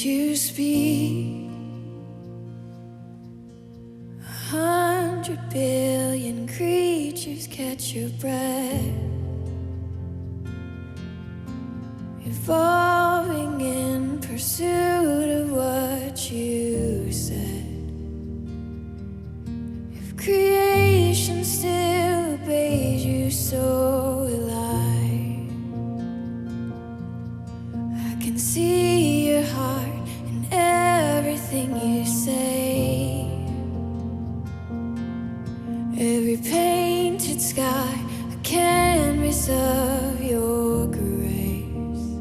you speak, 100 billion creatures catch your breath, evolving in pursuit of what you said. If creation still obeys you, so will I. I can see your heart in everything you say. Every painted sky, a canvas of your grace.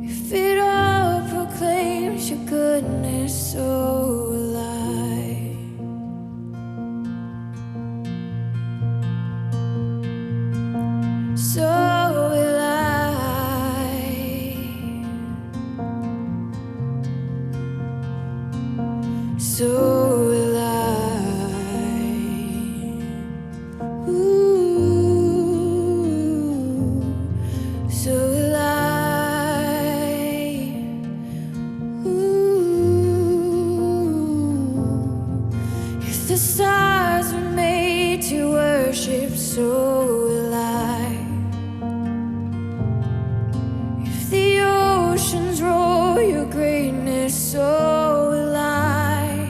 If it all proclaims your goodness, so will I. So will I. So will I. So will I. If the stars were made to worship, so will I. If the oceans roar your greatness, so will I.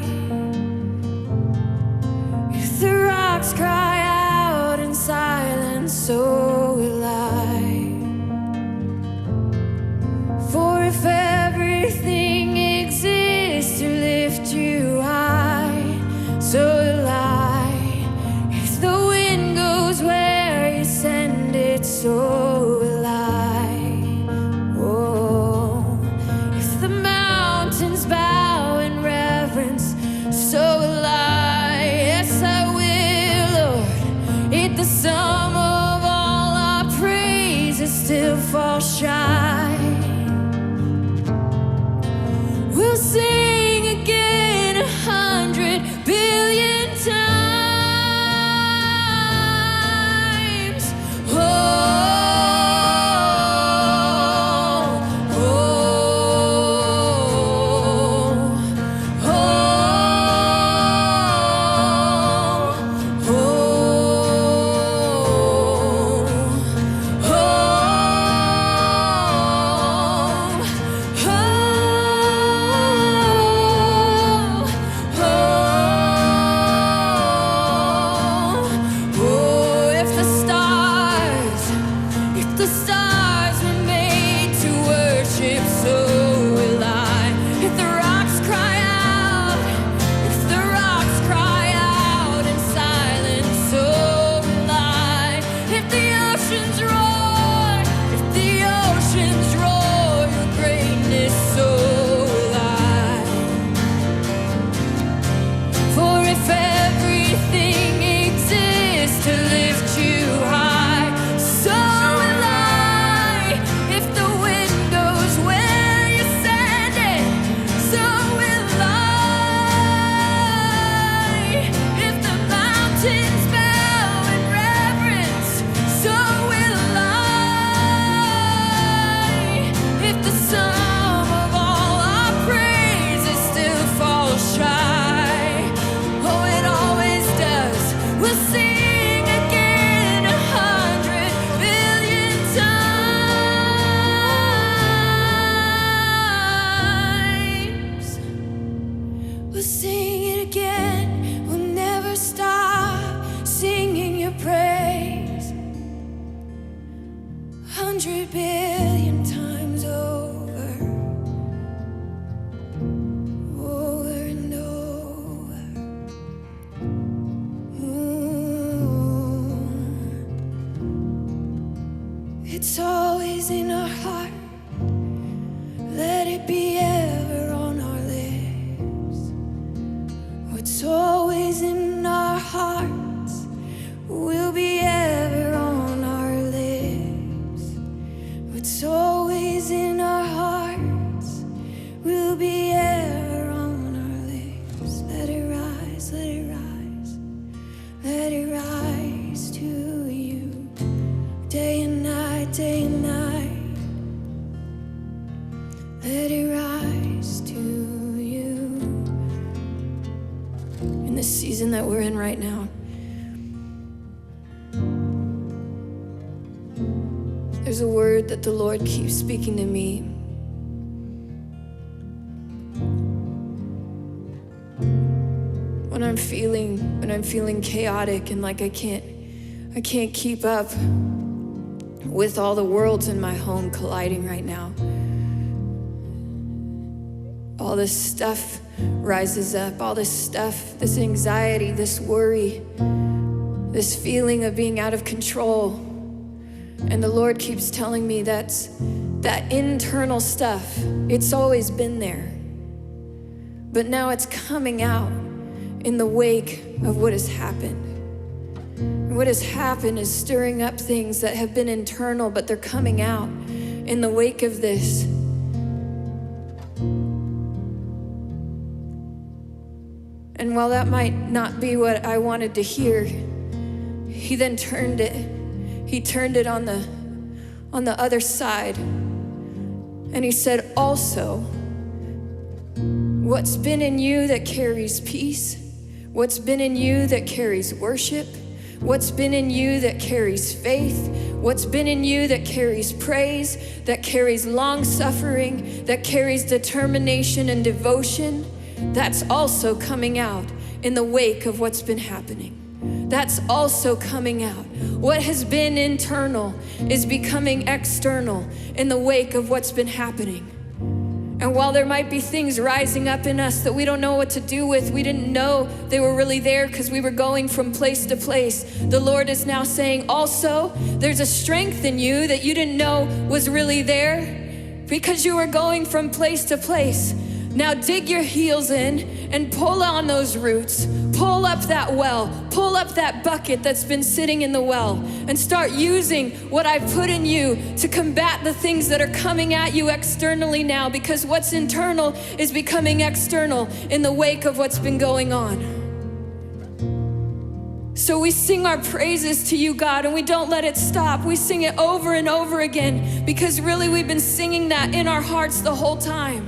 If the rocks cry out in silence, so will I. For if everything exists to lift you high, so will I. If the wind goes where you send it, so will I. Oh, if the mountains bow in reverence, so will I. Yes, I will, Lord. If the sum of all our praises still falls shy, we'll sing again 100 billion times. Oh, oh, oh, oh, if the stars were made to worship, so will I. If the rocks cry out in silence, so will I. If the oceans roar your greatness, so will I. For if everything exists to lift you high, so will I. If the wind goes where you send it, so will I. If the mountains bow in reverence, so will I. If the sum of all our praises still falls shy, oh, it always does, we'll sing again 100 billion times. We'll sing it again, we'll never stop singing your praise. 100 billion times over, over and over. It's always in our heart, let it be ever on our lips. What's always in our hearts will be ever on our lips. What's always in our hearts will be ever on our lips. Let it rise, let it rise, let it rise to you. Day and night, day and night. Let it There's a word that the Lord keeps speaking to me. When I'm feeling chaotic and like I can't keep up with all the worlds in my home colliding right now. All this stuff rises up, all this stuff, this anxiety, this worry, this feeling of being out of control. And the Lord keeps telling me that internal stuff, it's always been there. But now it's coming out in the wake of what has happened. And what has happened is stirring up things that have been internal, but they're coming out in the wake of this. And while that might not be what I wanted to hear, he then turned it. He turned it on the other side. And he said, also, what's been in you that carries peace, what's been in you that carries worship, what's been in you that carries faith, what's been in you that carries praise, that carries long suffering, that carries determination and devotion, that's also coming out in the wake of what's been happening. That's also coming out. What has been internal is becoming external in the wake of what's been happening. And while there might be things rising up in us that we don't know what to do with, we didn't know they were really there because we were going from place to place, the Lord is now saying, also, there's a strength in you that you didn't know was really there because you were going from place to place. Now dig your heels in and pull on those roots. Pull up that well. Pull up that bucket that's been sitting in the well and start using what I've put in you to combat the things that are coming at you externally now, because what's internal is becoming external in the wake of what's been going on. So we sing our praises to you, God, and we don't let it stop. We sing it over and over again because really we've been singing that in our hearts the whole time.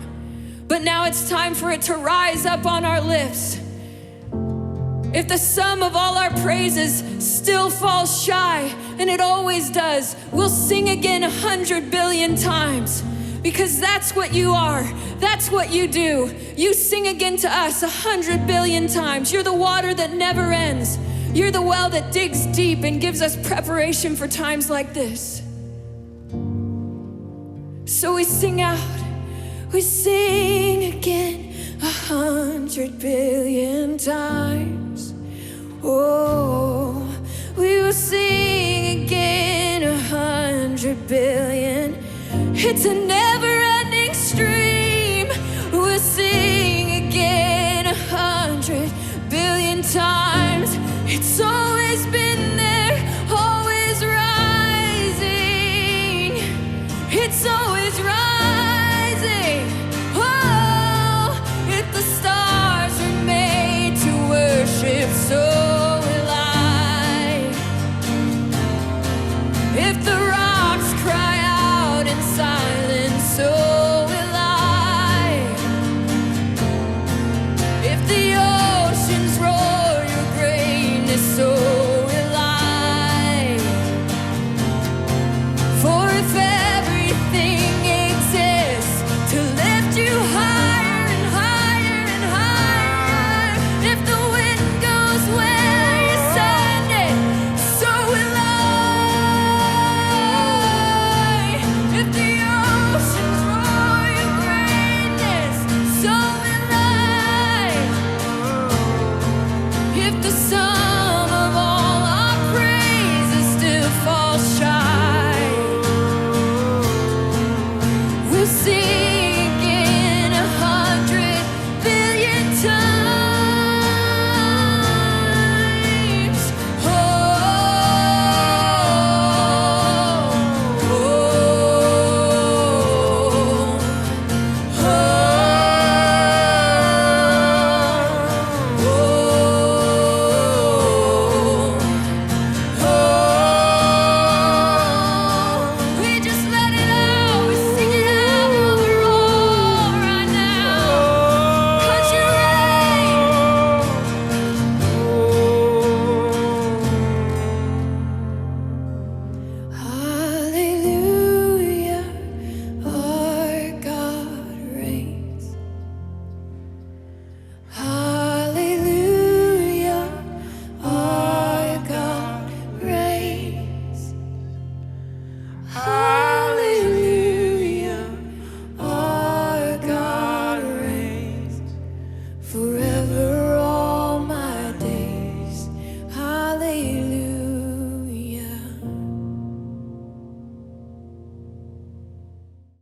But now it's time for it to rise up on our lips. If the sum of all our praises still falls shy, and it always does, we'll sing again 100 billion times, because that's what you are. That's what you do. You sing again to us 100 billion times. You're the water that never ends. You're the well that digs deep and gives us preparation for times like this. So we sing out. We sing again 100 billion times. Oh, we will sing again 100 billion. It's a